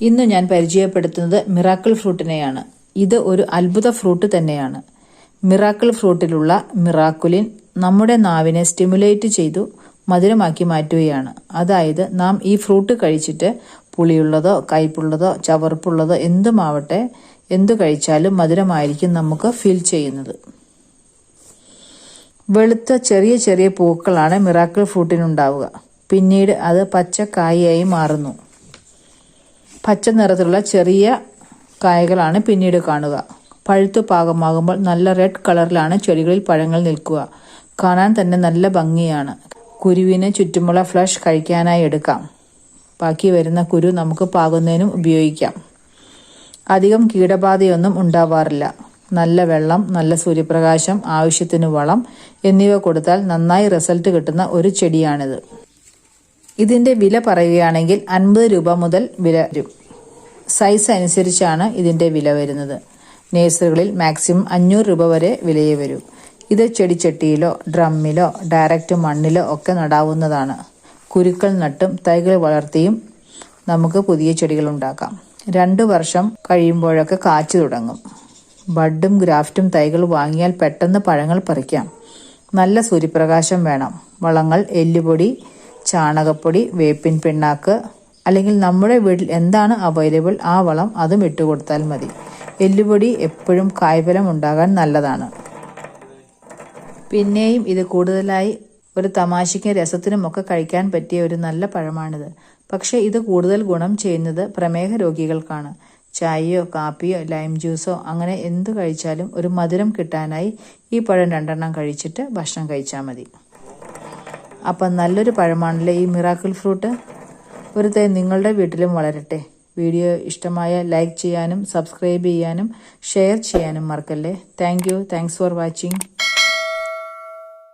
ഇന്ന് ഞാൻ പരിചയപ്പെടുത്തുന്നത് മിറാക്കിൾ ഫ്രൂട്ടിനെയാണ്. ഇത് ഒരു അത്ഭുത ഫ്രൂട്ട് തന്നെയാണ്. മിറാക്കിൾ ഫ്രൂട്ടിലുള്ള മിറാക്കുലിൻ നമ്മുടെ നാവിനെ സ്റ്റിമുലേറ്റ് ചെയ്തു മധുരമാക്കി മാറ്റുകയാണ്. അതായത് നാം ഈ ഫ്രൂട്ട് കഴിച്ചിട്ട് പുളിയുള്ളതോ കയ്പുള്ളതോ ചവർപ്പുള്ളതോ എന്തുമാവട്ടെ, എന്തു കഴിച്ചാലും മധുരമായിരിക്കും നമുക്ക് ഫീൽ ചെയ്യുന്നത്. വെളുത്ത ചെറിയ ചെറിയ പൂക്കളാണ് മിറാക്കിൾ ഫ്രൂട്ടിനുണ്ടാവുക. പിന്നീട് അത് പച്ചക്കായയായി മാറുന്നു. പച്ച നിറത്തിലുള്ള ചെറിയ കായകളാണ് പിന്നീട് കാണുക. പഴുത്തു പാകമാകുമ്പോൾ നല്ല റെഡ് കളറിലാണ് ചെടികളിൽ പഴങ്ങൾ നിൽക്കുക. കാണാൻ തന്നെ നല്ല ഭംഗിയാണ്. കുരുവിന് ചുറ്റുമുള്ള ഫ്ലഷ് കഴിക്കാനായി എടുക്കാം. ബാക്കി വരുന്ന കുരു നമുക്ക് പാകുന്നതിനും ഉപയോഗിക്കാം. അധികം കീടബാധയൊന്നും ഉണ്ടാവാറില്ല. നല്ല വെള്ളം, നല്ല സൂര്യപ്രകാശം, ആവശ്യത്തിന് വളം എന്നിവ കൊടുത്താൽ നന്നായി റിസൾട്ട് കിട്ടുന്ന ഒരു ചെടിയാണിത്. ഇതിന്റെ വില പറയുകയാണെങ്കിൽ 50 രൂപ മുതൽ വില വരും. സൈസ് അനുസരിച്ചാണ് ഇതിന്റെ വില വരുന്നത്. നേഴ്സറികളിൽ മാക്സിമം 500 രൂപ വരെ വിലയെ വരൂ. ഇത് ചെടിച്ചട്ടിയിലോ ഡ്രമ്മിലോ ഡയറക്റ്റ് മണ്ണിലോ ഒക്കെ നടാവുന്നതാണ്. കുരുക്കൾ നട്ടും തൈകൾ വളർത്തിയും നമുക്ക് പുതിയ ചെടികൾ ഉണ്ടാക്കാം. 2 വർഷം കഴിയുമ്പോഴൊക്കെ കാച്ചു തുടങ്ങും. ബഡും ഗ്രാഫ്റ്റും തൈകൾ വാങ്ങിയാൽ പെട്ടെന്ന് പഴങ്ങൾ പറിക്കാം. നല്ല സൂര്യപ്രകാശം വേണം. വളങ്ങൾ എല്ലുപൊടി, ചാണകപ്പൊടി, വേപ്പിൻ പിണ്ണാക്ക് അല്ലെങ്കിൽ നമ്മുടെ വീട്ടിൽ എന്താണ് അവൈലബിൾ ആ വളം അതും ഇട്ടുകൊടുത്താൽ മതി. എല്ലുപൊടി എപ്പോഴും കായ്ഫലം ഉണ്ടാകാൻ നല്ലതാണ്. പിന്നെയും ഇത് കൂടുതലായി ഒരു തമാശയ്ക്കും രസത്തിനും ഒക്കെ കഴിക്കാൻ പറ്റിയ ഒരു നല്ല പഴമാണിത്. പക്ഷേ ഇത് കൂടുതൽ ഗുണം ചെയ്യുന്നത് പ്രമേഹ രോഗികൾക്കാണ്. ചായയോ കാപ്പിയോ ലൈം ജ്യൂസോ അങ്ങനെ എന്തു കഴിച്ചാലും ഒരു മധുരം കിട്ടാനായി ഈ പഴം 2 എണ്ണം കഴിച്ചിട്ട് ഭക്ഷണം കഴിച്ചാൽ മതി. അപ്പം നല്ലൊരു പഴമാണല്ലേ ഈ മിറാക്കിൾ ഫ്രൂട്ട്. ഒരു തൈ നിങ്ങളുടെ വീട്ടിലും വളരട്ടെ. വീഡിയോ ഇഷ്ടമായ ലൈക്ക് ചെയ്യാനും സബ്സ്ക്രൈബ് ചെയ്യാനും ഷെയർ ചെയ്യാനും മറക്കല്ലേ. Thanks for watching.